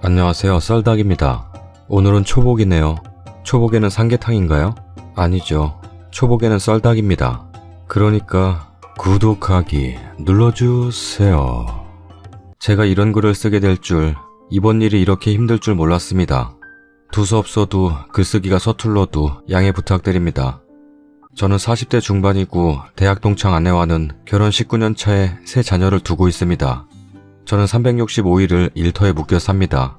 안녕하세요, 썰닭입니다. 오늘은 초복이네요. 초복에는 삼계탕인가요? 아니죠. 초복에는 썰닭입니다. 그러니까 구독하기 눌러주세요. 제가 이런 글을 쓰게 될 줄, 이번 일이 이렇게 힘들 줄 몰랐습니다. 두서없어도 글쓰기가 서툴러도 양해 부탁드립니다. 저는 40대 중반이고 대학 동창 아내와는 결혼 19년 차에 세 자녀를 두고 있습니다. 저는 365일을 일터에 묶여 삽니다.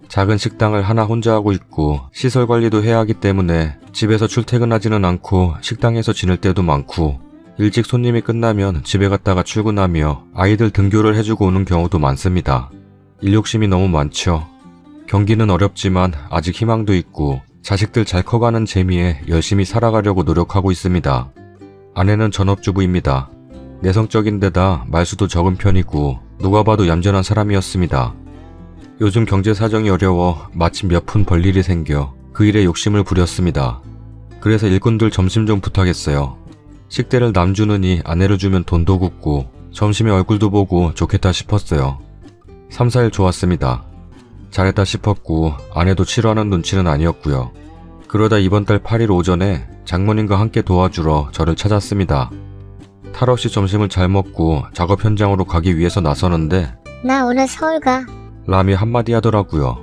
작은 식당을 하나 혼자 하고 있고 시설 관리도 해야 하기 때문에 집에서 출퇴근하지는 않고 식당에서 지낼 때도 많고 일찍 손님이 끝나면 집에 갔다가 출근하며 아이들 등교를 해주고 오는 경우도 많습니다. 일 욕심이 너무 많죠. 경기는 어렵지만 아직 희망도 있고 자식들 잘 커가는 재미에 열심히 살아가려고 노력하고 있습니다. 아내는 전업주부입니다. 내성적인 데다 말수도 적은 편이고 누가 봐도 얌전한 사람이었습니다. 요즘 경제 사정이 어려워 마침 몇 푼 벌 일이 생겨 그 일에 욕심을 부렸습니다. 그래서 일꾼들 점심 좀 부탁했어요. 식대를 남 주느니 아내를 주면 돈도 굽고 점심에 얼굴도 보고 좋겠다 싶었어요. 3, 4일 좋았습니다. 잘했다 싶었고 아내도 싫어하는 눈치는 아니었고요. 그러다 이번 달 8일 오전에 장모님과 함께 도와주러 저를 찾았습니다. 탈 없이 점심을 잘 먹고 작업 현장으로 가기 위해서 나서는데 나 오늘 서울 가. 라미 한마디 하더라고요.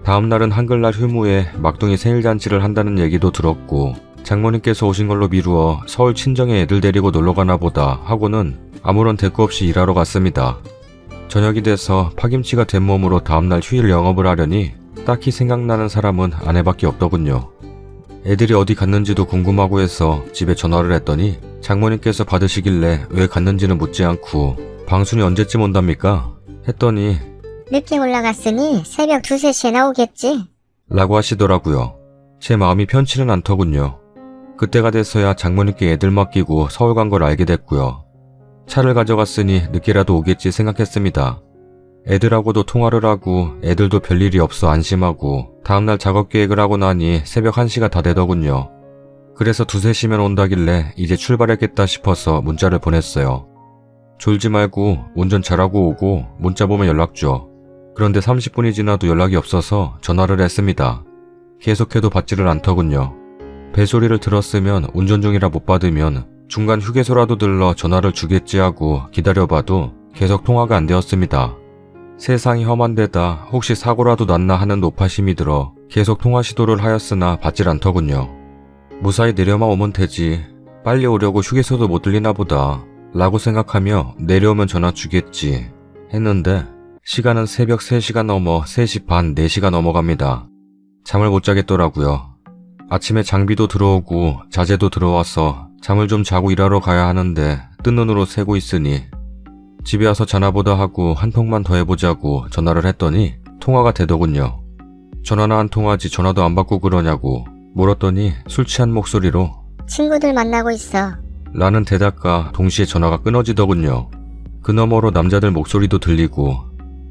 다음날은 한글날 휴무에 막둥이 생일잔치를 한다는 얘기도 들었고 장모님께서 오신 걸로 미루어 서울 친정에 애들 데리고 놀러가나 보다 하고는 아무런 대꾸 없이 일하러 갔습니다. 저녁이 돼서 파김치가 된 몸으로 다음날 휴일 영업을 하려니 딱히 생각나는 사람은 아내밖에 없더군요. 애들이 어디 갔는지도 궁금하고 해서 집에 전화를 했더니 장모님께서 받으시길래 왜 갔는지는 묻지 않고 방순이 언제쯤 온답니까? 했더니 늦게 올라갔으니 새벽 2, 3시에 나오겠지? 라고 하시더라고요. 제 마음이 편치는 않더군요. 그때가 돼서야 장모님께 애들 맡기고 서울 간 걸 알게 됐고요. 차를 가져갔으니 늦게라도 오겠지 생각했습니다. 애들하고도 통화를 하고 애들도 별일이 없어 안심하고 다음날 작업 계획을 하고 나니 새벽 1시가 다 되더군요. 그래서 2, 3시면 온다길래 이제 출발했겠다 싶어서 문자를 보냈어요. 졸지 말고 운전 잘하고 오고 문자 보면 연락 줘. 그런데 30분이 지나도 연락이 없어서 전화를 했습니다. 계속해도 받지를 않더군요. 벨소리를 들었으면 운전 중이라 못 받으면 중간 휴게소라도 들러 전화를 주겠지 하고 기다려봐도 계속 통화가 안 되었습니다. 세상이 험한 데다 혹시 사고라도 났나 하는 노파심이 들어 계속 통화 시도를 하였으나 받질 않더군요. 무사히 내려만 오면 되지. 빨리 오려고 휴게소도 못 들리나 보다 라고 생각하며 내려오면 전화 주겠지 했는데 시간은 새벽 3시가 넘어 3시 반, 4시가 넘어갑니다. 잠을 못 자겠더라고요. 아침에 장비도 들어오고 자재도 들어와서 잠을 좀 자고 일하러 가야 하는데 뜬 눈으로 새고 있으니 집에 와서 자나보다 하고 한 통만 더 해보자고 전화를 했더니 통화가 되더군요. 전화나 한 통하지 전화도 안 받고 그러냐고 물었더니 술 취한 목소리로 친구들 만나고 있어. 라는 대답과 동시에 전화가 끊어지더군요. 그 너머로 남자들 목소리도 들리고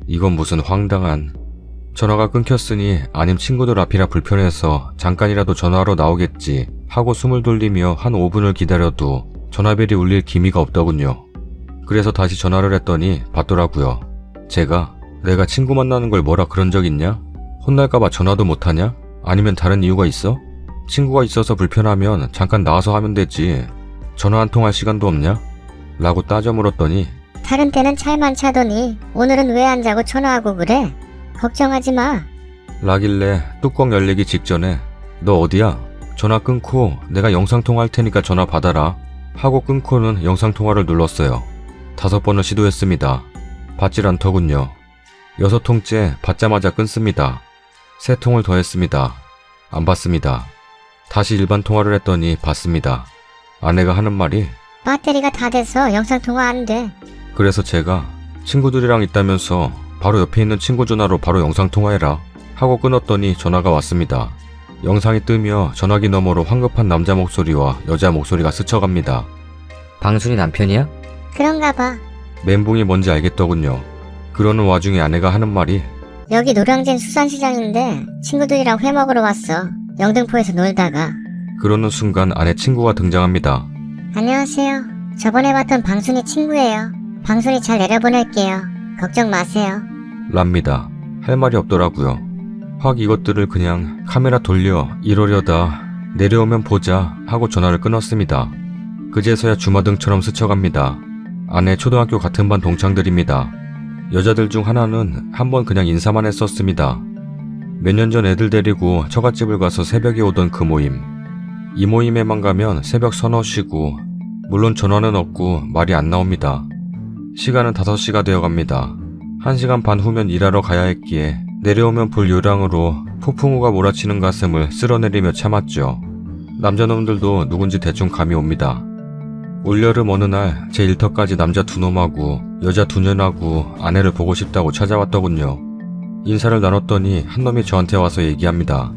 이건 무슨 황당한. 전화가 끊겼으니 아님 친구들 앞이라 불편해서 잠깐이라도 전화하러 나오겠지 하고 숨을 돌리며 한 5분을 기다려도 전화벨이 울릴 기미가 없더군요. 그래서 다시 전화를 했더니 받더라고요. 내가 친구 만나는 걸 뭐라 그런 적 있냐? 혼날까봐 전화도 못하냐? 아니면 다른 이유가 있어? 친구가 있어서 불편하면 잠깐 나와서 하면 되지. 전화 한 통 할 시간도 없냐? 라고 따져 물었더니 다른 때는 잘만 차더니 오늘은 왜 안 자고 전화하고 그래? 걱정하지 마. 라길래 뚜껑 열리기 직전에 너 어디야? 전화 끊고 내가 영상통화할 테니까 전화 받아라 하고 끊고는 영상통화를 눌렀어요. 5번을 시도했습니다. 받질 않더군요. 6통째 받자마자 끊습니다. 3통을 더 했습니다. 안 받습니다. 다시 일반 통화를 했더니 받습니다. 아내가 하는 말이 배터리가 다 돼서 영상통화 안 돼. 그래서 제가 친구들이랑 있다면서 바로 옆에 있는 친구 전화로 바로 영상통화해라 하고 끊었더니 전화가 왔습니다. 영상이 뜨며 전화기 너머로 황급한 남자 목소리와 여자 목소리가 스쳐갑니다. 방순이 남편이야? 그런가 봐. 멘붕이 뭔지 알겠더군요. 그러는 와중에 아내가 하는 말이 여기 노량진 수산시장인데 친구들이랑 회 먹으러 왔어. 영등포에서 놀다가. 그러는 순간 아내 친구가 등장합니다. 안녕하세요. 저번에 봤던 방순이 친구예요. 방순이 잘 내려보낼게요. 걱정 마세요. 랍니다. 할 말이 없더라고요. 확 이것들을 그냥 카메라 돌려 이러려다 내려오면 보자 하고 전화를 끊었습니다. 그제서야 주마등처럼 스쳐갑니다. 아내 초등학교 같은 반 동창들입니다. 여자들 중 하나는 한번 그냥 인사만 했었습니다. 몇 년 전 애들 데리고 처갓집을 가서 새벽에 오던 그 모임. 이 모임에만 가면 새벽 서너 시고 물론 전화는 없고 말이 안 나옵니다. 시간은 5시가 되어갑니다. 1시간 반 후면 일하러 가야 했기에 내려오면 볼 요량으로 폭풍우가 몰아치는 가슴을 쓸어내리며 참았죠. 남자놈들도 누군지 대충 감이 옵니다. 올여름 어느 날 제 일터까지 남자 2놈하고 여자 2년하고 아내를 보고 싶다고 찾아왔더군요. 인사를 나눴더니 한 놈이 저한테 와서 얘기합니다.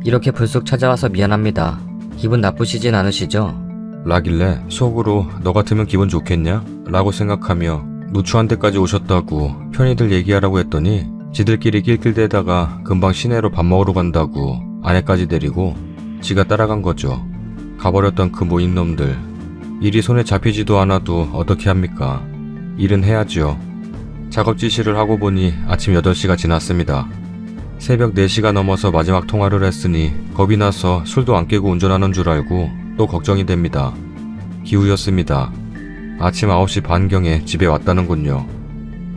이렇게 불쑥 찾아와서 미안합니다. 기분 나쁘시진 않으시죠? 라길래 속으로 너 같으면 기분 좋겠냐? 라고 생각하며 누추한 데까지 오셨다고 편히들 얘기하라고 했더니 지들끼리 낄낄대다가 금방 시내로 밥 먹으러 간다고 아내까지 데리고 지가 따라간 거죠. 가버렸던 그 모인 놈들. 일이 손에 잡히지도 않아도 어떻게 합니까? 일은 해야죠. 작업 지시를 하고 보니 아침 8시가 지났습니다. 새벽 4시가 넘어서 마지막 통화를 했으니 겁이 나서 술도 안 깨고 운전하는 줄 알고 또 걱정이 됩니다. 기우였습니다. 아침 9시 반경에 집에 왔다는군요.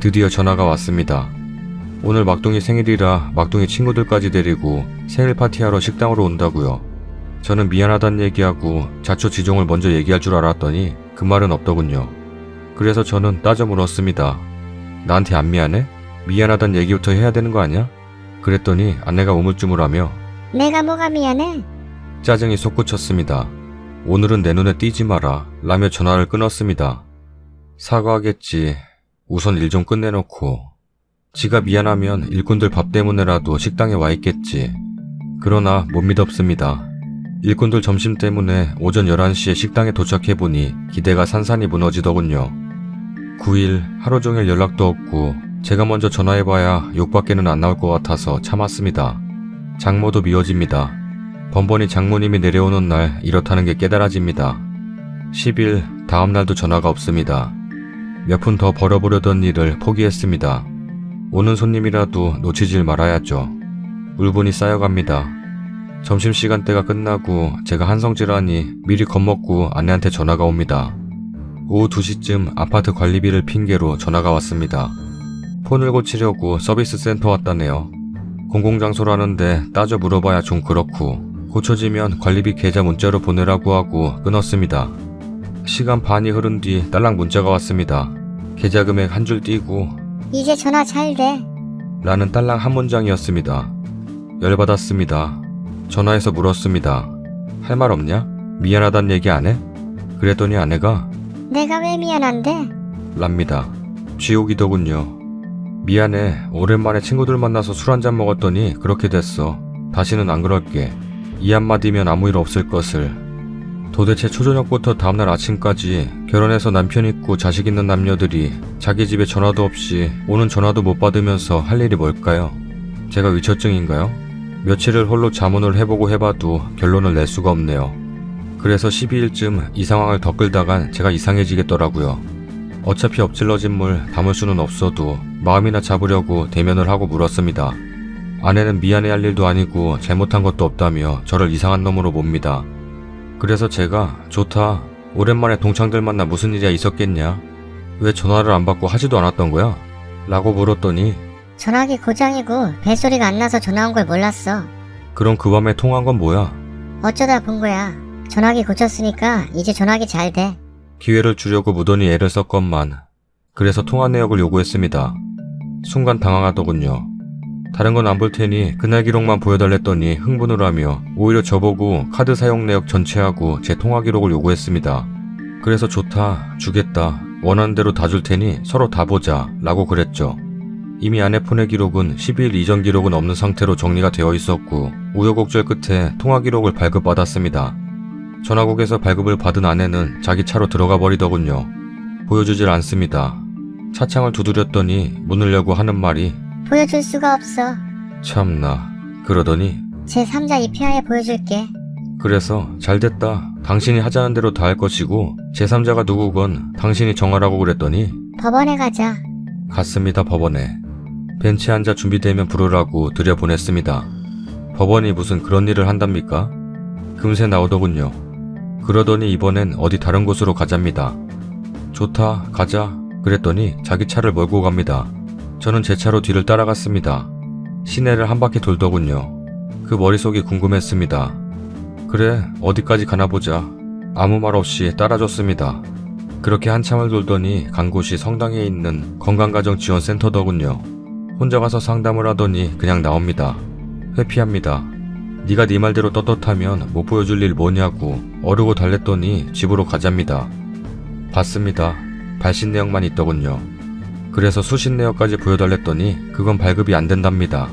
드디어 전화가 왔습니다. 오늘 막둥이 생일이라 막둥이 친구들까지 데리고 생일 파티하러 식당으로 온다고요. 저는 미안하단 얘기하고 자초지종을 먼저 얘기할 줄 알았더니 그 말은 없더군요. 그래서 저는 따져 물었습니다. 나한테 안 미안해? 미안하단 얘기부터 해야 되는 거 아니야? 그랬더니 아내가 우물쭈물하며 내가 뭐가 미안해? 짜증이 솟구쳤습니다. 오늘은 내 눈에 띄지 마라 라며 전화를 끊었습니다. 사과하겠지. 우선 일 좀 끝내놓고. 지가 미안하면 일꾼들 밥 때문에라도 식당에 와 있겠지. 그러나 못 믿었습니다. 일꾼들 점심 때문에 오전 11시에 식당에 도착해보니 기대가 산산이 무너지더군요. 9일 하루 종일 연락도 없고 제가 먼저 전화해봐야 욕밖에는 안 나올 것 같아서 참았습니다. 장모도 미워집니다. 번번이 장모님이 내려오는 날 이렇다는 게 깨달아집니다. 10일 다음날도 전화가 없습니다. 몇 푼 더 벌어보려던 일을 포기했습니다. 오는 손님이라도 놓치질 말아야죠. 울분이 쌓여갑니다. 점심시간대가 끝나고 제가 한성질하니 미리 겁먹고 아내한테 전화가 옵니다. 오후 2시쯤 아파트 관리비를 핑계로 전화가 왔습니다. 폰을 고치려고 서비스 센터 왔다네요. 공공장소라는데 따져 물어봐야 좀 그렇고 고쳐지면 관리비 계좌 문자로 보내라고 하고 끊었습니다. 시간 반이 흐른 뒤 딸랑 문자가 왔습니다. 계좌 금액 한 줄 띄고 이제 전화 잘 돼. 라는 딸랑 한 문장이었습니다. 열받았습니다. 전화해서 물었습니다. 할 말 없냐? 미안하단 얘기 안 해? 그랬더니 아내가 내가 왜 미안한데? 랍니다. 지옥이더군요. 미안해. 오랜만에 친구들 만나서 술 한잔 먹었더니 그렇게 됐어. 다시는 안 그럴게. 이 한마디면 아무 일 없을 것을. 도대체 초저녁부터 다음날 아침까지 결혼해서 남편 있고 자식 있는 남녀들이 자기 집에 전화도 없이 오는 전화도 못 받으면서 할 일이 뭘까요? 제가 위처증인가요? 며칠을 홀로 자문을 해보고 해봐도 결론을 낼 수가 없네요. 그래서 12일쯤 이 상황을 더 끌다간 제가 이상해지겠더라고요. 어차피 엎질러진 물 담을 수는 없어도 마음이나 잡으려고 대면을 하고 물었습니다. 아내는 미안해할 일도 아니고 잘못한 것도 없다며 저를 이상한 놈으로 봅니다. 그래서 제가 좋다. 오랜만에 동창들 만나 무슨 일이야 있었겠냐? 왜 전화를 안 받고 하지도 않았던 거야? 라고 물었더니 전화기 고장이고 벨소리가 안 나서 전화 온 걸 몰랐어. 그럼 그 밤에 통화한 건 뭐야? 어쩌다 본 거야. 전화기 고쳤으니까 이제 전화기 잘 돼. 기회를 주려고 무던히 애를 썼건만 그래서 통화 내역을 요구했습니다. 순간 당황하더군요. 다른 건 안 볼 테니 그날 기록만 보여달랬더니 흥분을 하며 오히려 저보고 카드 사용 내역 전체하고 제 통화 기록을 요구했습니다. 그래서 좋다. 주겠다. 원하는 대로 다 줄 테니 서로 다 보자. 라고 그랬죠. 이미 아내 폰의 기록은 12일 이전 기록은 없는 상태로 정리가 되어 있었고 우여곡절 끝에 통화 기록을 발급받았습니다. 전화국에서 발급을 받은 아내는 자기 차로 들어가 버리더군요. 보여주질 않습니다. 차창을 두드렸더니 문을 열고 하는 말이 보여줄 수가 없어. 참나. 그러더니 제3자 입회하에 보여줄게. 그래서 잘됐다. 당신이 하자는 대로 다 할 것이고 제3자가 누구건 당신이 정하라고 그랬더니 법원에 가자. 갔습니다. 법원에. 벤치에 앉아 준비되면 부르라고 들여보냈습니다. 법원이 무슨 그런 일을 한답니까? 금세 나오더군요. 그러더니 이번엔 어디 다른 곳으로 가잡니다. 좋다, 가자. 그랬더니 자기 차를 몰고 갑니다. 저는 제 차로 뒤를 따라갔습니다. 시내를 한 바퀴 돌더군요. 그 머릿속이 궁금했습니다. 그래, 어디까지 가나 보자. 아무 말 없이 따라줬습니다. 그렇게 한참을 돌더니 간 곳이 성당에 있는 건강가정지원센터더군요. 혼자 가서 상담을 하더니 그냥 나옵니다. 회피합니다. 네가 네 말대로 떳떳하면 못 보여줄 일 뭐냐고 어르고 달랬더니 집으로 가잡니다. 봤습니다. 발신 내역만 있더군요. 그래서 수신 내역까지 보여달랬더니 그건 발급이 안 된답니다.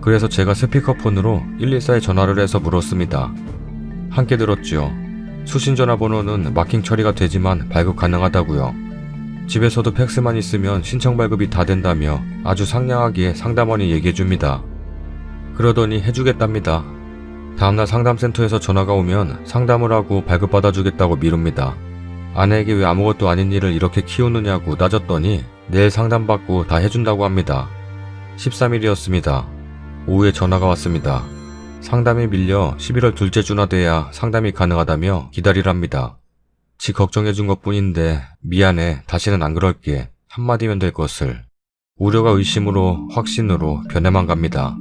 그래서 제가 스피커폰으로 114에 전화를 해서 물었습니다. 함께 들었죠. 수신 전화번호는 마킹 처리가 되지만 발급 가능하다고요. 집에서도 팩스만 있으면 신청 발급이 다 된다며 아주 상냥하게 상담원이 얘기해줍니다. 그러더니 해주겠답니다. 다음날 상담센터에서 전화가 오면 상담을 하고 발급받아주겠다고 미룹니다. 아내에게 왜 아무것도 아닌 일을 이렇게 키우느냐고 따졌더니 내일 상담받고 다 해준다고 합니다. 13일이었습니다. 오후에 전화가 왔습니다. 상담이 밀려 11월 둘째 주나 돼야 상담이 가능하다며 기다리랍니다. 지 걱정해준 것뿐인데 미안해, 다시는 안 그럴게, 한마디면 될 것을. 우려가 의심으로 확신으로 변해만 갑니다.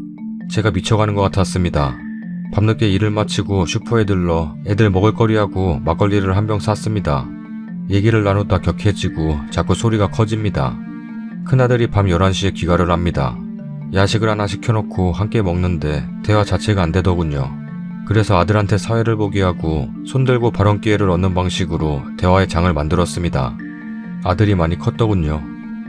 제가 미쳐가는 것 같았습니다. 밤늦게 일을 마치고 슈퍼에 들러 애들 먹을거리하고 막걸리를 한 병 샀습니다. 얘기를 나누다 격해지고 자꾸 소리가 커집니다. 큰아들이 밤 11시에 귀가를 합니다. 야식을 하나 시켜놓고 함께 먹는데 대화 자체가 안 되더군요. 그래서 아들한테 사회를 보게 하고 손들고 발언 기회를 얻는 방식으로 대화의 장을 만들었습니다. 아들이 많이 컸더군요.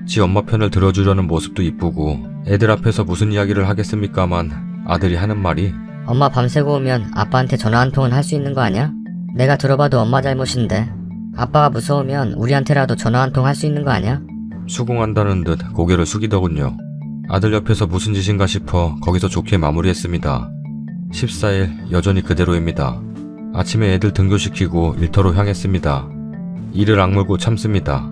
지 엄마 편을 들어주려는 모습도 이쁘고 애들 앞에서 무슨 이야기를 하겠습니까만 아들이 하는 말이 엄마 밤새고 오면 아빠한테 전화 한 통은 할 수 있는 거 아니야? 내가 들어봐도 엄마 잘못인데. 아빠가 무서우면 우리한테라도 전화 한 통 할 수 있는 거 아니야? 수긍한다는 듯 고개를 숙이더군요. 아들 옆에서 무슨 짓인가 싶어 거기서 좋게 마무리했습니다. 14일 여전히 그대로입니다. 아침에 애들 등교시키고 일터로 향했습니다. 이를 악물고 참습니다.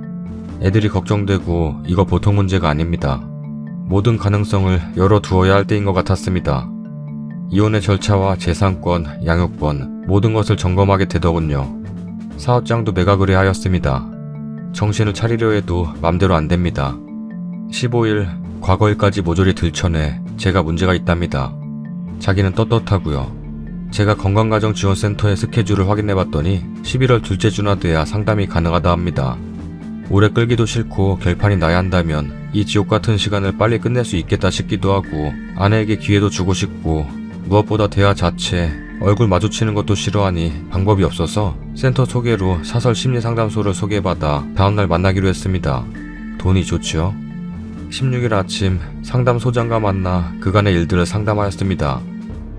애들이 걱정되고 이거 보통 문제가 아닙니다. 모든 가능성을 열어두어야 할 때인 것 같았습니다. 이혼의 절차와 재산권, 양육권 모든 것을 점검하게 되더군요. 사업장도 매각을 해야 하였습니다. 정신을 차리려 해도 맘대로 안 됩니다. 15일 과거 일까지 모조리 들춰내 제가 문제가 있답니다. 자기는 떳떳하고요. 제가 건강가정지원센터의 스케줄을 확인해봤더니 11월 둘째 주나 돼야 상담이 가능하다 합니다. 오래 끌기도 싫고 결판이 나야 한다면 이 지옥 같은 시간을 빨리 끝낼 수 있겠다 싶기도 하고 아내에게 기회도 주고 싶고 무엇보다 대화 자체, 얼굴 마주치는 것도 싫어하니 방법이 없어서 센터 소개로 사설 심리상담소를 소개받아 다음날 만나기로 했습니다. 돈이 좋죠? 16일 아침 상담소장과 만나 그간의 일들을 상담하였습니다.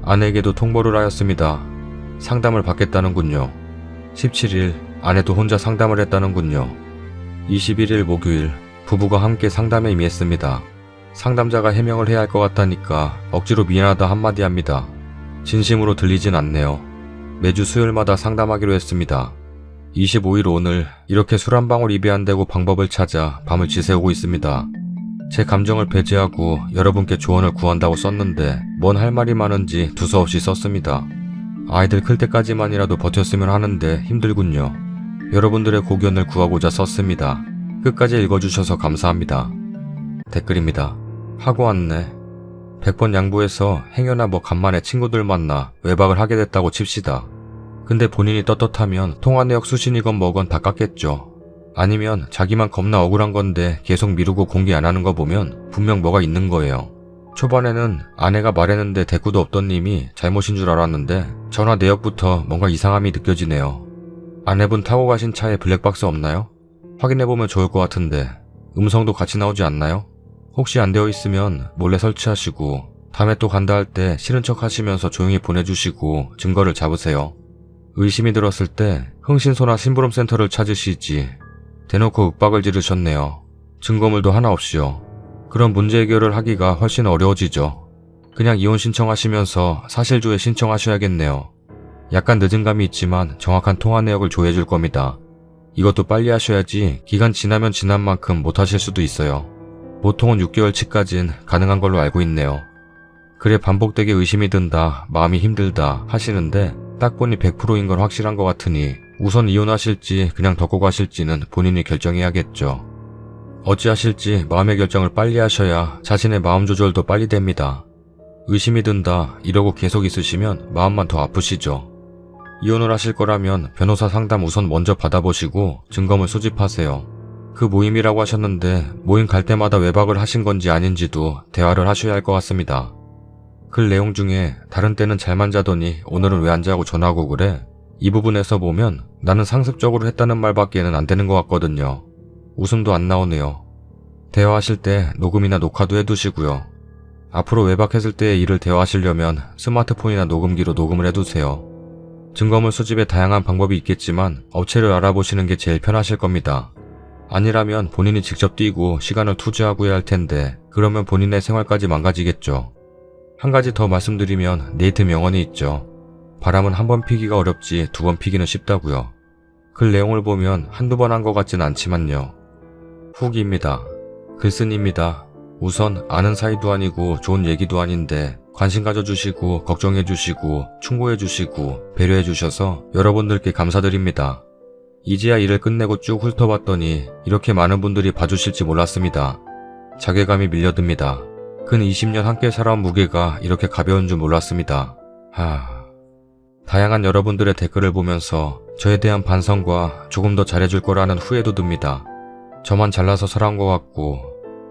아내에게도 통보를 하였습니다. 상담을 받겠다는군요. 17일 아내도 혼자 상담을 했다는군요. 21일 목요일 부부가 함께 상담에 임했습니다. 상담자가 해명을 해야 할 것 같다니까 억지로 미안하다 한마디 합니다. 진심으로 들리진 않네요. 매주 수요일마다 상담하기로 했습니다. 25일 오늘 이렇게 술 한 방울 입에 안 대고 방법을 찾아 밤을 지새우고 있습니다. 제 감정을 배제하고 여러분께 조언을 구한다고 썼는데 뭔 할 말이 많은지 두서없이 썼습니다. 아이들 클 때까지만이라도 버텼으면 하는데 힘들군요. 여러분들의 고견을 구하고자 썼습니다. 끝까지 읽어주셔서 감사합니다. 댓글입니다. 하고 왔네. 100번 양보해서 행여나 뭐 간만에 친구들 만나 외박을 하게 됐다고 칩시다. 근데 본인이 떳떳하면 통화 내역 수신이건 뭐건 다 깎겠죠. 아니면 자기만 겁나 억울한 건데 계속 미루고 공개 안 하는 거 보면 분명 뭐가 있는 거예요. 초반에는 아내가 말했는데 대꾸도 없던 님이 잘못인 줄 알았는데 전화 내역부터 뭔가 이상함이 느껴지네요. 아내분 타고 가신 차에 블랙박스 없나요? 확인해보면 좋을 것 같은데 음성도 같이 나오지 않나요? 혹시 안 되어 있으면 몰래 설치하시고 다음에 또 간다 할 때 싫은 척 하시면서 조용히 보내주시고 증거를 잡으세요. 의심이 들었을 때 흥신소나 심부름센터를 찾으시지 대놓고 윽박을 지르셨네요. 증거물도 하나 없이요. 그런 문제 해결을 하기가 훨씬 어려워지죠. 그냥 이혼 신청하시면서 사실조회 신청하셔야겠네요. 약간 늦은 감이 있지만 정확한 통화 내역을 조회해줄 겁니다. 이것도 빨리 하셔야지 기간 지나면 지난 만큼 못하실 수도 있어요. 보통은 6개월치까진 가능한 걸로 알고 있네요. 그래 반복되게 의심이 든다, 마음이 힘들다 하시는데 딱 보니 100%인 건 확실한 것 같으니 우선 이혼하실지 그냥 덮고 가실지는 본인이 결정해야겠죠. 어찌하실지 마음의 결정을 빨리 하셔야 자신의 마음 조절도 빨리 됩니다. 의심이 든다 이러고 계속 있으시면 마음만 더 아프시죠. 이혼을 하실 거라면 변호사 상담 우선 먼저 받아보시고 증거물 수집하세요. 그 모임이라고 하셨는데 모임 갈 때마다 외박을 하신 건지 아닌지도 대화를 하셔야 할 것 같습니다. 글 내용 중에 다른 때는 잘만 자더니 오늘은 왜 안 자고 전화하고 그래? 이 부분에서 보면 나는 상습적으로 했다는 말밖에는 안 되는 것 같거든요. 웃음도 안 나오네요. 대화하실 때 녹음이나 녹화도 해두시고요. 앞으로 외박했을 때의 일을 대화하시려면 스마트폰이나 녹음기로 녹음을 해두세요. 증거물 수집에 다양한 방법이 있겠지만 업체를 알아보시는 게 제일 편하실 겁니다. 아니라면 본인이 직접 뛰고 시간을 투자하고 해야 할 텐데 그러면 본인의 생활까지 망가지겠죠. 한 가지 더 말씀드리면 네이트 명언이 있죠. 바람은 한 번 피기가 어렵지 두 번 피기는 쉽다고요. 글 내용을 보면 한두 번 한 것 같진 않지만요. 후기입니다. 글쓴이입니다. 우선 아는 사이도 아니고 좋은 얘기도 아닌데 관심 가져주시고 걱정해주시고 충고해주시고 배려해주셔서 여러분들께 감사드립니다. 이제야 일을 끝내고 쭉 훑어봤더니 이렇게 많은 분들이 봐주실지 몰랐습니다. 자괴감이 밀려듭니다. 근 20년 함께 살아온 무게가 이렇게 가벼운 줄 몰랐습니다. 다양한 여러분들의 댓글을 보면서 저에 대한 반성과 조금 더 잘해줄 거라는 후회도 듭니다. 저만 잘나서 살아온 것 같고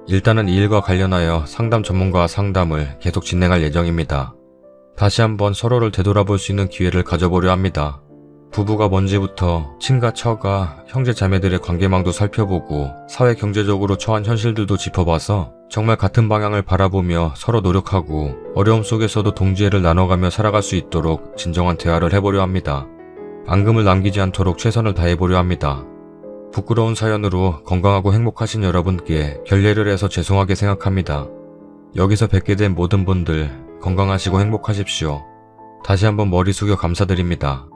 일단은 이 일과 관련하여 상담 전문가와 상담을 계속 진행할 예정입니다. 다시 한번 서로를 되돌아볼 수 있는 기회를 가져보려 합니다. 부부가 뭔지부터 친가 처가 형제 자매들의 관계망도 살펴보고 사회 경제적으로 처한 현실들도 짚어봐서 정말 같은 방향을 바라보며 서로 노력하고 어려움 속에서도 동지애를 나눠가며 살아갈 수 있도록 진정한 대화를 해보려 합니다. 앙금을 남기지 않도록 최선을 다해보려 합니다. 부끄러운 사연으로 건강하고 행복하신 여러분께 결례를 해서 죄송하게 생각합니다. 여기서 뵙게 된 모든 분들 건강하시고 행복하십시오. 다시 한번 머리 숙여 감사드립니다.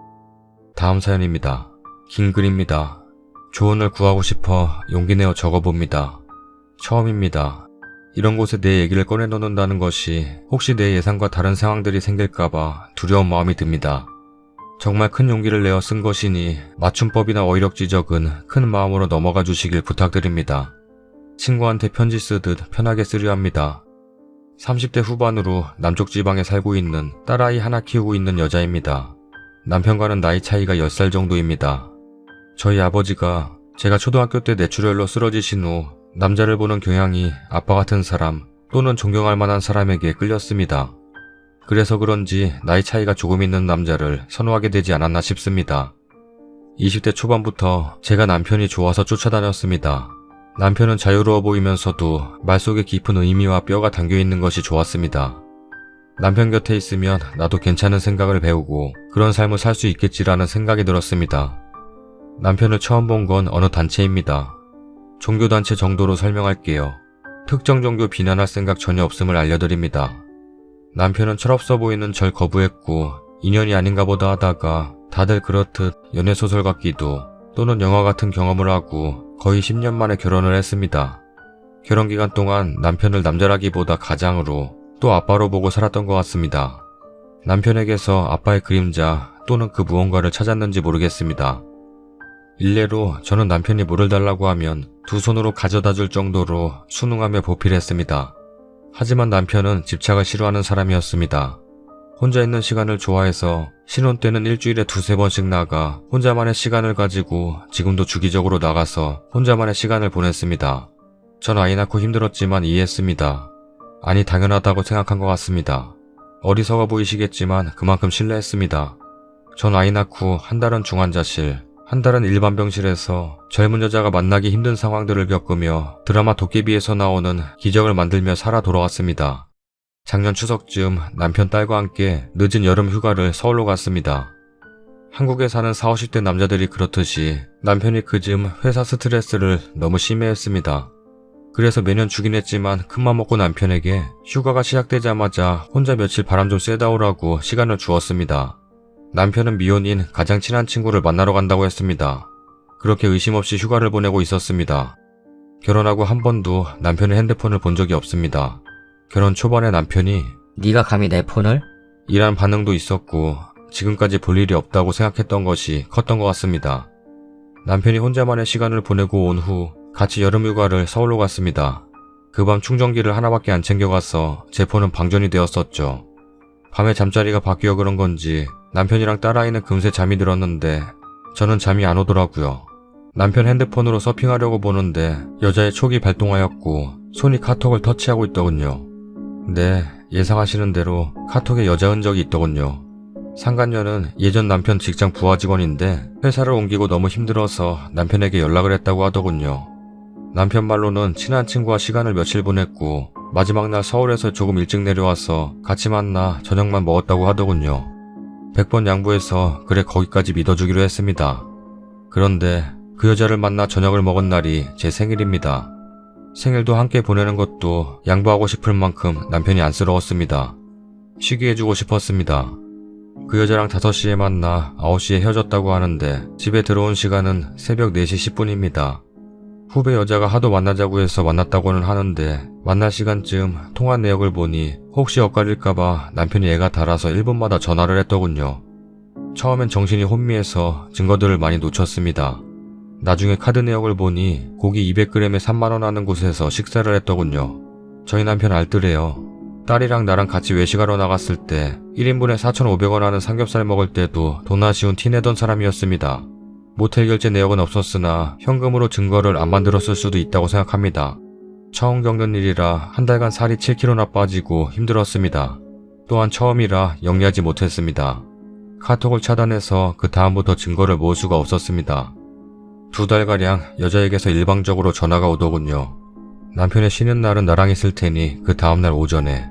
다음 사연입니다. 긴 글입니다. 조언을 구하고 싶어 용기 내어 적어봅니다. 처음입니다. 이런 곳에 내 얘기를 꺼내놓는다는 것이 혹시 내 예상과 다른 상황들이 생길까봐 두려운 마음이 듭니다. 정말 큰 용기를 내어 쓴 것이니 맞춤법이나 어휘력 지적은 큰 마음으로 넘어가 주시길 부탁드립니다. 친구한테 편지 쓰듯 편하게 쓰려 합니다. 30대 후반으로 남쪽 지방에 살고 있는 딸아이 하나 키우고 있는 여자입니다. 남편과는 나이 차이가 10살 정도입니다. 저희 아버지가 제가 초등학교 때 뇌출혈로 쓰러지신 후 남자를 보는 경향이 아빠 같은 사람 또는 존경할 만한 사람에게 끌렸습니다. 그래서 그런지 나이 차이가 조금 있는 남자를 선호하게 되지 않았나 싶습니다. 20대 초반부터 제가 남편이 좋아서 쫓아다녔습니다. 남편은 자유로워 보이면서도 말 속에 깊은 의미와 뼈가 담겨있는 것이 좋았습니다. 남편 곁에 있으면 나도 괜찮은 생각을 배우고 그런 삶을 살 수 있겠지라는 생각이 들었습니다. 남편을 처음 본 건 어느 단체입니다. 종교단체 정도로 설명할게요. 특정 종교 비난할 생각 전혀 없음을 알려드립니다. 남편은 철없어 보이는 절 거부했고 인연이 아닌가 보다 하다가 다들 그렇듯 연애소설 같기도 또는 영화 같은 경험을 하고 거의 10년 만에 결혼을 했습니다. 결혼기간 동안 남편을 남자라기보다 가장으로 또 아빠로 보고 살았던 것 같습니다. 남편에게서 아빠의 그림자 또는 그 무언가를 찾았는지 모르겠습니다. 일례로 저는 남편이 물을 달라고 하면 두 손으로 가져다 줄 정도로 순응하며 보필했습니다. 하지만 남편은 집착을 싫어하는 사람이었습니다. 혼자 있는 시간을 좋아해서 신혼 때는 일주일에 2-3번씩 나가 혼자만의 시간을 가지고 지금도 주기적으로 나가서 혼자만의 시간을 보냈습니다. 전 아이 낳고 힘들었지만 이해했습니다. 아니 당연하다고 생각한 것 같습니다. 어리석어 보이시겠지만 그만큼 신뢰했습니다. 전 아이 낳고 한 달은 중환자실, 한 달은 일반 병실에서 젊은 여자가 만나기 힘든 상황들을 겪으며 드라마 도깨비에서 나오는 기적을 만들며 살아 돌아왔습니다. 작년 추석쯤 남편 딸과 함께 늦은 여름 휴가를 서울로 갔습니다. 한국에 사는 40, 50대 남자들이 그렇듯이 남편이 그즘 회사 스트레스를 너무 심해했습니다. 그래서 매년 주긴 했지만 큰맘 먹고 남편에게 휴가가 시작되자마자 혼자 며칠 바람 좀 쐬다 오라고 시간을 주었습니다. 남편은 미혼인 가장 친한 친구를 만나러 간다고 했습니다. 그렇게 의심 없이 휴가를 보내고 있었습니다. 결혼하고 한 번도 남편의 핸드폰을 본 적이 없습니다. 결혼 초반에 남편이 네가 감히 내 폰을? 이란 반응도 있었고 지금까지 볼 일이 없다고 생각했던 것이 컸던 것 같습니다. 남편이 혼자만의 시간을 보내고 온 후 같이 여름휴가를 서울로 갔습니다. 그 밤 충전기를 하나밖에 안 챙겨가서 제 폰은 방전이 되었었죠. 밤에 잠자리가 바뀌어 그런 건지 남편이랑 딸아이는 금세 잠이 들었는데 저는 잠이 안 오더라고요. 남편 핸드폰으로 서핑하려고 보는데 여자의 촉이 발동하였고 손이 카톡을 터치하고 있더군요. 네, 예상하시는 대로 카톡에 여자 흔적이 있더군요. 상간녀는 예전 남편 직장 부하 직원인데 회사를 옮기고 너무 힘들어서 남편에게 연락을 했다고 하더군요. 남편 말로는 친한 친구와 시간을 며칠 보냈고 마지막 날 서울에서 조금 일찍 내려와서 같이 만나 저녁만 먹었다고 하더군요. 100번 양보해서 그래 거기까지 믿어주기로 했습니다. 그런데 그 여자를 만나 저녁을 먹은 날이 제 생일입니다. 생일도 함께 보내는 것도 양보하고 싶을 만큼 남편이 안쓰러웠습니다. 쉬게 해주고 싶었습니다. 그 여자랑 5시에 만나 9시에 헤어졌다고 하는데 집에 들어온 시간은 새벽 4시 10분입니다. 후배 여자가 하도 만나자고 해서 만났다고는 하는데 만날 시간쯤 통화 내역을 보니 혹시 엇갈릴까봐 남편이 애가 달아서 1분마다 전화를 했더군요. 처음엔 정신이 혼미해서 증거들을 많이 놓쳤습니다. 나중에 카드 내역을 보니 고기 200g에 3만원 하는 곳에서 식사를 했더군요. 저희 남편 알뜰해요. 딸이랑 나랑 같이 외식하러 나갔을 때 1인분에 4,500원 하는 삼겹살 먹을 때도 돈 아쉬운 티 내던 사람이었습니다. 모텔 결제 내역은 없었으나 현금으로 증거를 안 만들었을 수도 있다고 생각합니다. 처음 겪는 일이라 한 달간 살이 7kg나 빠지고 힘들었습니다. 또한 처음이라 영리하지 못했습니다. 카톡을 차단해서 그 다음부터 증거를 모을 수가 없었습니다. 2달가량 여자에게서 일방적으로 전화가 오더군요. 남편의 쉬는 날은 나랑 있을 테니 그 다음날 오전에.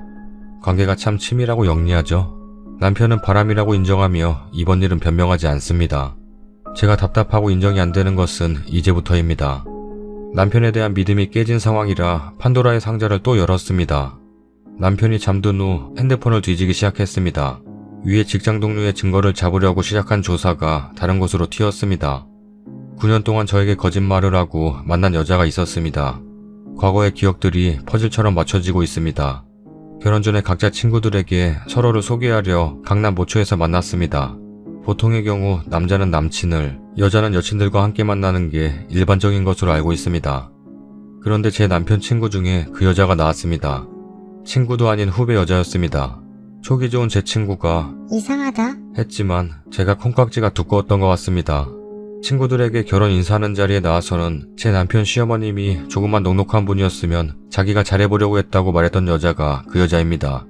관계가 참 치밀하고 영리하죠. 남편은 바람이라고 인정하며 이번 일은 변명하지 않습니다. 제가 답답하고 인정이 안 되는 것은 이제부터입니다. 남편에 대한 믿음이 깨진 상황이라 판도라의 상자를 또 열었습니다. 남편이 잠든 후 핸드폰을 뒤지기 시작했습니다. 위에 직장 동료의 증거를 잡으려고 시작한 조사가 다른 곳으로 튀었습니다. 9년 동안 저에게 거짓말을 하고 만난 여자가 있었습니다. 과거의 기억들이 퍼즐처럼 맞춰지고 있습니다. 결혼 전에 각자 친구들에게 서로를 소개하려 강남 모초에서 만났습니다. 보통의 경우 남자는 남친을, 여자는 여친들과 함께 만나는 게 일반적인 것으로 알고 있습니다. 그런데 제 남편 친구 중에 그 여자가 나왔습니다. 친구도 아닌 후배 여자였습니다. 촉이 좋은 제 친구가 이상하다. 했지만 제가 콩깍지가 두꺼웠던 것 같습니다. 친구들에게 결혼 인사하는 자리에 나와서는 제 남편 시어머님이 조금만 넉넉한 분이었으면 자기가 잘해보려고 했다고 말했던 여자가 그 여자입니다.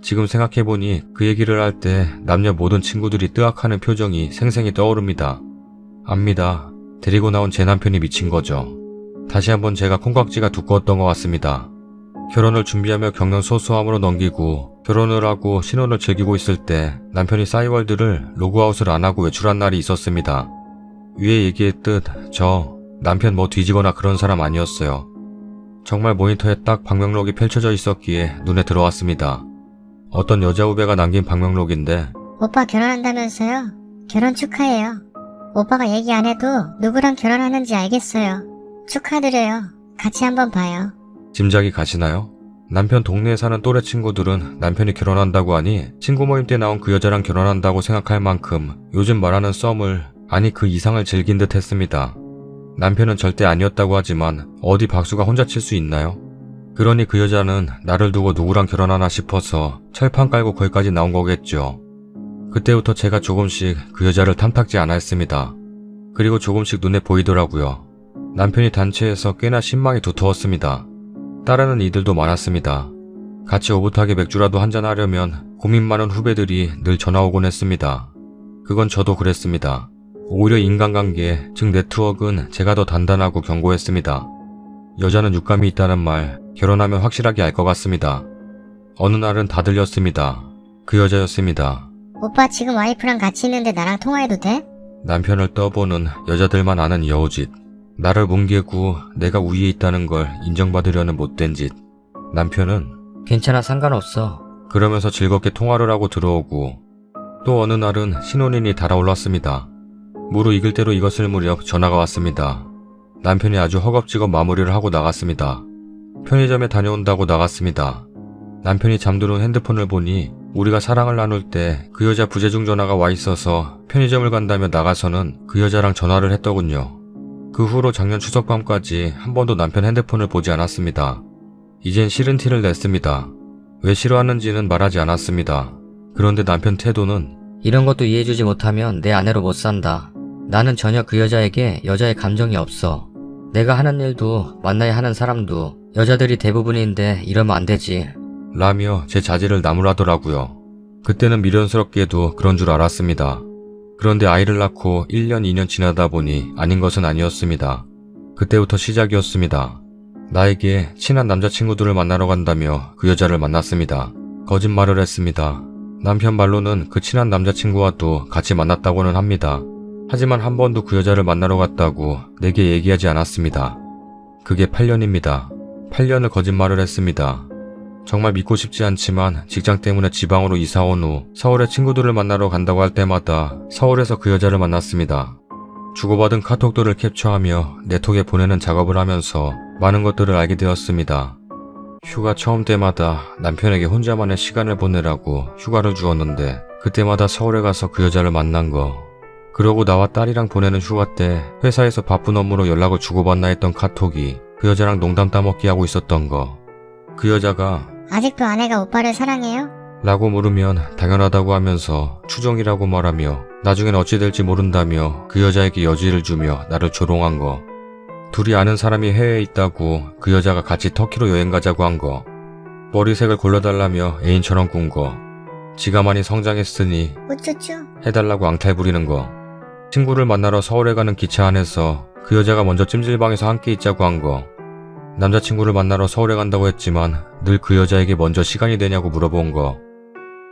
지금 생각해보니 그 얘기를 할 때 남녀 모든 친구들이 뜨악하는 표정이 생생히 떠오릅니다. 압니다. 데리고 나온 제 남편이 미친 거죠. 다시 한번 제가 콩깍지가 두꺼웠던 것 같습니다. 결혼을 준비하며 겪는 소소함으로 넘기고 결혼을 하고 신혼을 즐기고 있을 때 남편이 싸이월드를 로그아웃을 안 하고 외출한 날이 있었습니다. 위에 얘기했듯 저 남편 뭐 뒤지거나 그런 사람 아니었어요. 정말 모니터에 딱 방명록이 펼쳐져 있었기에 눈에 들어왔습니다. 어떤 여자 후배가 남긴 방명록인데 오빠 결혼한다면서요? 결혼 축하해요. 오빠가 얘기 안 해도 누구랑 결혼하는지 알겠어요. 축하드려요. 같이 한번 봐요. 짐작이 가시나요? 남편 동네에 사는 또래 친구들은 남편이 결혼한다고 하니 친구 모임 때 나온 그 여자랑 결혼한다고 생각할 만큼 요즘 말하는 썸을 아니 그 이상을 즐긴 듯 했습니다. 남편은 절대 아니었다고 하지만 어디 박수가 혼자 칠 수 있나요? 그러니 그 여자는 나를 두고 누구랑 결혼하나 싶어서 철판 깔고 거기까지 나온 거겠죠. 그때부터 제가 조금씩 그 여자를 탐탁지 않아 했습니다. 그리고 조금씩 눈에 보이더라고요. 남편이 단체에서 꽤나 신망이 두터웠습니다. 따르는 이들도 많았습니다. 같이 오붓하게 맥주라도 한잔 하려면 고민 많은 후배들이 늘 전화 오곤 했습니다. 그건 저도 그랬습니다. 오히려 인간관계, 즉 네트워크는 제가 더 단단하고 견고했습니다. 여자는 육감이 있다는 말, 결혼하면 확실하게 알 것 같습니다. 어느 날은 다 들렸습니다. 그 여자였습니다. 오빠 지금 와이프랑 같이 있는데 나랑 통화해도 돼? 남편을 떠보는 여자들만 아는 여우짓. 나를 뭉개고 내가 우위에 있다는 걸 인정받으려는 못된 짓. 남편은 괜찮아, 상관없어. 그러면서 즐겁게 통화를 하고 들어오고 또 어느 날은 신혼인이 달아올랐습니다. 무르 익을 대로 익었을 무렵 전화가 왔습니다. 남편이 아주 허겁지겁 마무리를 하고 나갔습니다. 편의점에 다녀온다고 나갔습니다. 남편이 잠든 후 핸드폰을 보니 우리가 사랑을 나눌 때 그 여자 부재중 전화가 와 있어서 편의점을 간다며 나가서는 그 여자랑 전화를 했더군요. 그 후로 작년 추석밤까지 한 번도 남편 핸드폰을 보지 않았습니다. 이젠 싫은 티를 냈습니다. 왜 싫어하는지는 말하지 않았습니다. 그런데 남편 태도는 이런 것도 이해해주지 못하면 내 아내로 못 산다. 나는 전혀 그 여자에게 여자의 감정이 없어. 내가 하는 일도 만나야 하는 사람도 여자들이 대부분인데 이러면 안 되지. 라며 제 자질을 나무라더라고요. 그때는 미련스럽게도 그런 줄 알았습니다. 그런데 아이를 낳고 1년, 2년 지나다 보니 아닌 것은 아니었습니다. 그때부터 시작이었습니다. 나에게 친한 남자친구들을 만나러 간다며 그 여자를 만났습니다. 거짓말을 했습니다. 남편 말로는 그 친한 남자친구와도 같이 만났다고는 합니다. 하지만 한 번도 그 여자를 만나러 갔다고 내게 얘기하지 않았습니다. 그게 8년입니다. 8년을 거짓말을 했습니다. 정말 믿고 싶지 않지만 직장 때문에 지방으로 이사 온 후 서울에 친구들을 만나러 간다고 할 때마다 서울에서 그 여자를 만났습니다. 주고받은 카톡들을 캡처하며 네톡에 보내는 작업을 하면서 많은 것들을 알게 되었습니다. 휴가 처음 때마다 남편에게 혼자만의 시간을 보내라고 휴가를 주었는데 그때마다 서울에 가서 그 여자를 만난 거. 그러고 나와 딸이랑 보내는 휴가 때 회사에서 바쁜 업무로 연락을 주고받나 했던 카톡이 그 여자랑 농담 따먹기 하고 있었던 거. 그 여자가 아직도 아내가 오빠를 사랑해요? 라고 물으면 당연하다고 하면서 추정이라고 말하며 나중엔 어찌 될지 모른다며 그 여자에게 여지를 주며 나를 조롱한 거. 둘이 아는 사람이 해외에 있다고 그 여자가 같이 터키로 여행 가자고 한 거. 머리색을 골라달라며 애인처럼 군 거. 지가 많이 성장했으니 우쭈쭈. 해달라고 앙탈 부리는 거. 친구를 만나러 서울에 가는 기차 안에서 그 여자가 먼저 찜질방에서 함께 있자고 한 거. 남자친구를 만나러 서울에 간다고 했지만 늘 그 여자에게 먼저 시간이 되냐고 물어본 거.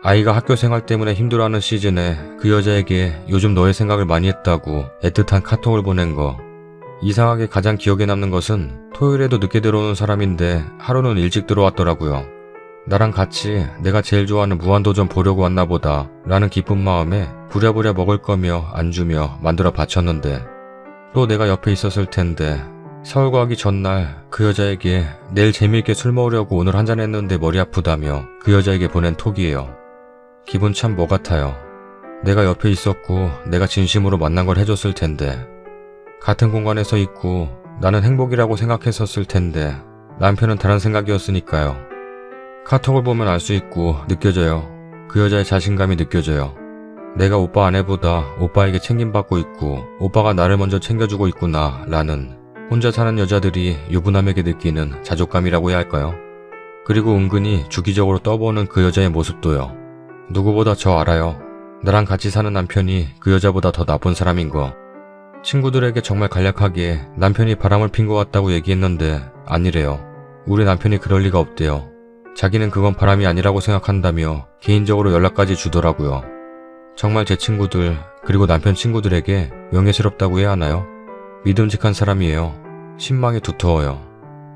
아이가 학교 생활 때문에 힘들어하는 시즌에 그 여자에게 요즘 너의 생각을 많이 했다고 애틋한 카톡을 보낸 거. 이상하게 가장 기억에 남는 것은 토요일에도 늦게 들어오는 사람인데 하루는 일찍 들어왔더라고요. 나랑 같이 내가 제일 좋아하는 무한도전 보려고 왔나 보다 라는 기쁜 마음에 부랴부랴 먹을 거며 안주며 만들어 바쳤는데 또 내가 옆에 있었을 텐데 서울 가기 전날 그 여자에게 내일 재미있게 술 먹으려고 오늘 한잔 했는데 머리 아프다며 그 여자에게 보낸 톡이에요. 기분 참 뭐 같아요. 내가 옆에 있었고 내가 진심으로 만난 걸 해줬을 텐데 같은 공간에서 있고 나는 행복이라고 생각했었을 텐데 남편은 다른 생각이었으니까요. 카톡을 보면 알 수 있고 느껴져요. 그 여자의 자신감이 느껴져요. 내가 오빠 아내보다 오빠에게 챙김받고 있고 오빠가 나를 먼저 챙겨주고 있구나 라는 혼자 사는 여자들이 유부남에게 느끼는 자존감이라고 해야 할까요? 그리고 은근히 주기적으로 떠보는 그 여자의 모습도요. 누구보다 저 알아요. 나랑 같이 사는 남편이 그 여자보다 더 나쁜 사람인 거. 친구들에게 정말 간략하게 남편이 바람을 핀 것 같다고 얘기했는데 아니래요. 우리 남편이 그럴 리가 없대요. 자기는 그건 바람이 아니라고 생각한다며 개인적으로 연락까지 주더라고요. 정말 제 친구들 그리고 남편 친구들에게 명예스럽다고 해야 하나요? 믿음직한 사람이에요. 신망이 두터워요.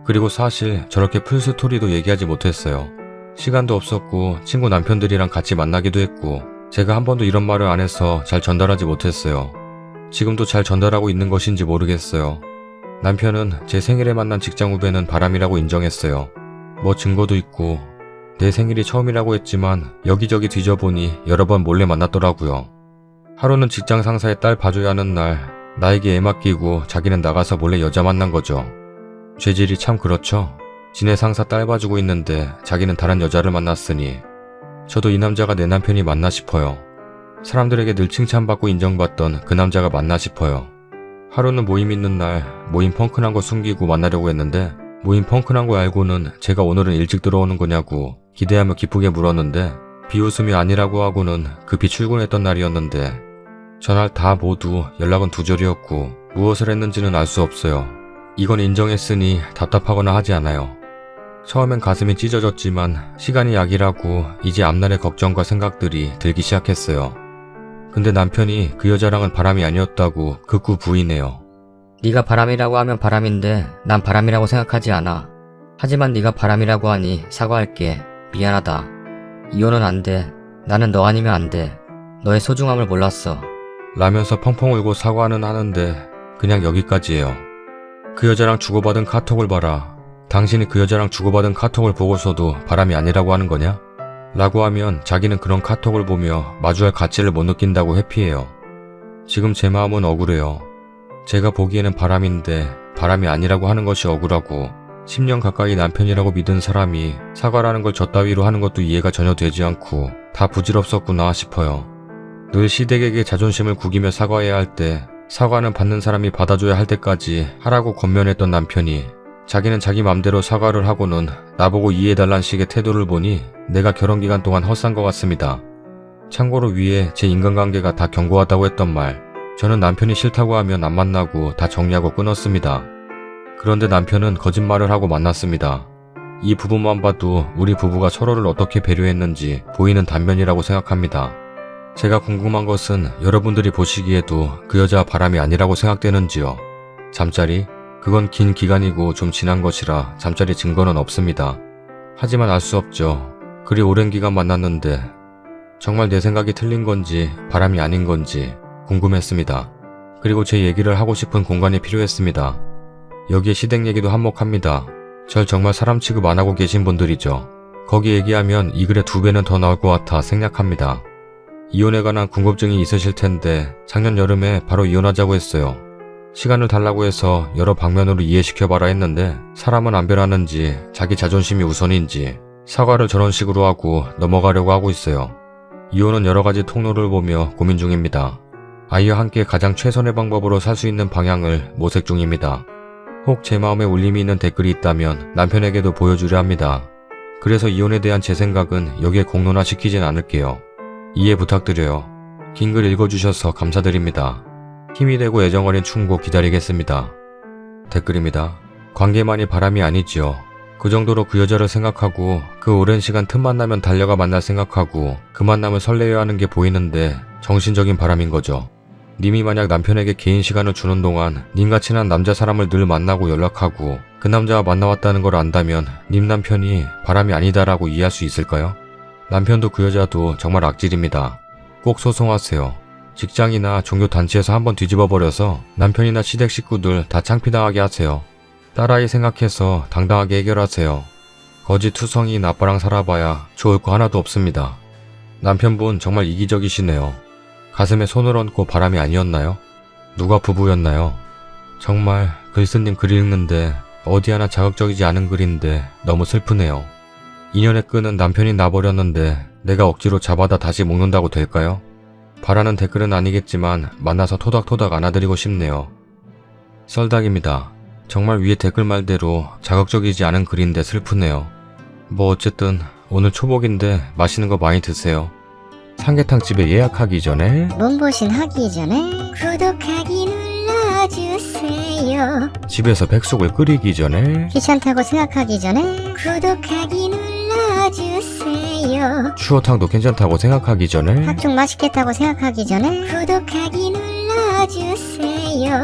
그리고 사실 저렇게 풀스토리도 얘기하지 못했어요. 시간도 없었고 친구 남편들이랑 같이 만나기도 했고 제가 한 번도 이런 말을 안 해서 잘 전달하지 못했어요. 지금도 잘 전달하고 있는 것인지 모르겠어요. 남편은 제 생일에 만난 직장 후배는 바람이라고 인정했어요. 뭐 증거도 있고 내 생일이 처음이라고 했지만 여기저기 뒤져보니 여러 번 몰래 만났더라고요. 하루는 직장 상사의 딸 봐줘야 하는 날 나에게 애 맡기고 자기는 나가서 몰래 여자 만난 거죠. 죄질이 참 그렇죠. 지네 상사 딸 봐주고 있는데 자기는 다른 여자를 만났으니 저도 이 남자가 내 남편이 맞나 싶어요. 사람들에게 늘 칭찬받고 인정받던 그 남자가 맞나 싶어요. 하루는 모임 있는 날 모임 펑크난 거 숨기고 만나려고 했는데 모임 펑크난 거 알고는 제가 오늘은 일찍 들어오는 거냐고 기대하며 기쁘게 물었는데 비웃음이 아니라고 하고는 급히 출근했던 날이었는데 전날 다 모두 연락은 두절이었고 무엇을 했는지는 알 수 없어요. 이건 인정했으니 답답하거나 하지 않아요. 처음엔 가슴이 찢어졌지만 시간이 약이라고 이제 앞날의 걱정과 생각들이 들기 시작했어요. 근데 남편이 그 여자랑은 바람이 아니었다고 극구 부인해요. 네가 바람이라고 하면 바람인데 난 바람이라고 생각하지 않아. 하지만 네가 바람이라고 하니 사과할게. 미안하다. 이혼은 안 돼. 나는 너 아니면 안 돼. 너의 소중함을 몰랐어. 라면서 펑펑 울고 사과는 하는데 그냥 여기까지예요. 그 여자랑 주고받은 카톡을 봐라. 당신이 그 여자랑 주고받은 카톡을 보고서도 바람이 아니라고 하는 거냐? 라고 하면 자기는 그런 카톡을 보며 마주할 가치를 못 느낀다고 회피해요. 지금 제 마음은 억울해요. 제가 보기에는 바람인데 바람이 아니라고 하는 것이 억울하고 10년 가까이 남편이라고 믿은 사람이 사과라는 걸 저 따위로 하는 것도 이해가 전혀 되지 않고 다 부질없었구나 싶어요. 늘 시댁에게 자존심을 구기며 사과해야 할 때 사과는 받는 사람이 받아줘야 할 때까지 하라고 권면했던 남편이 자기는 자기 맘대로 사과를 하고는 나보고 이해해달란 식의 태도를 보니 내가 결혼기간 동안 헛산 것 같습니다. 참고로 위에 제 인간관계가 다 견고하다고 했던 말, 저는 남편이 싫다고 하면 안 만나고 다 정리하고 끊었습니다. 그런데 남편은 거짓말을 하고 만났습니다. 이 부분만 봐도 우리 부부가 서로를 어떻게 배려했는지 보이는 단면이라고 생각합니다. 제가 궁금한 것은 여러분들이 보시기에도 그 여자 바람이 아니라고 생각되는지요? 잠자리? 그건 긴 기간이고 좀 지난 것이라 잠자리 증거는 없습니다. 하지만 알 수 없죠. 그리 오랜 기간 만났는데 정말 내 생각이 틀린 건지 바람이 아닌 건지 궁금했습니다. 그리고 제 얘기를 하고 싶은 공간이 필요했습니다. 여기에 시댁 얘기도 한몫합니다. 절 정말 사람 취급 안 하고 계신 분들이죠. 거기 얘기하면 이 글의 2배는 더 나올 것 같아 생략합니다. 이혼에 관한 궁금증이 있으실 텐데 작년 여름에 바로 이혼하자고 했어요. 시간을 달라고 해서 여러 방면으로 이해시켜봐라 했는데 사람은 안 변하는지 자기 자존심이 우선인지 사과를 저런 식으로 하고 넘어가려고 하고 있어요. 이혼은 여러 가지 통로를 보며 고민 중입니다. 아이와 함께 가장 최선의 방법으로 살 수 있는 방향을 모색 중입니다. 혹 제 마음에 울림이 있는 댓글이 있다면 남편에게도 보여주려 합니다. 그래서 이혼에 대한 제 생각은 여기에 공론화시키진 않을게요. 이해 부탁드려요. 긴 글 읽어주셔서 감사드립니다. 힘이 되고 애정어린 충고 기다리겠습니다. 댓글입니다. 관계만이 바람이 아니지요. 그 정도로 그 여자를 생각하고 그 오랜 시간 틈만 나면 달려가 만날 생각하고 그 만남을 설레어 하는 게 보이는데 정신적인 바람인 거죠. 님이 만약 남편에게 개인 시간을 주는 동안 님과 친한 남자 사람을 늘 만나고 연락하고 그 남자와 만나왔다는 걸 안다면 님 남편이 바람이 아니다라고 이해할 수 있을까요? 남편도 그 여자도 정말 악질입니다. 꼭 소송하세요. 직장이나 종교단체에서 한번 뒤집어버려서 남편이나 시댁 식구들 다 창피당하게 하세요. 딸아이 생각해서 당당하게 해결하세요. 거짓투성이인 아빠랑 살아봐야 좋을 거 하나도 없습니다. 남편분 정말 이기적이시네요. 가슴에 손을 얹고 바람이 아니었나요? 누가 부부였나요? 정말 글쓴님 글 읽는데 어디 하나 자극적이지 않은 글인데 너무 슬프네요. 인연의 끈은 남편이 놔버렸는데 내가 억지로 잡아다 다시 묶는다고 될까요? 바라는 댓글은 아니겠지만 만나서 토닥토닥 안아드리고 싶네요. 썰닭입니다. 정말 위에 댓글 말대로 자극적이지 않은 글인데 슬프네요. 뭐 어쨌든 오늘 초복인데 맛있는 거 많이 드세요. 삼계탕 집에 예약하기 전에 몸보신 하기 전에 구독하기 눌러주세요. 집에서 백숙을 끓이기 전에 귀찮다고 생각하기 전에 구독하기 눌러주세요. 추어탕도 괜찮다고 생각하기 전에 팥죽 맛있겠다고 생각하기 전에 구독하기 눌러주세요.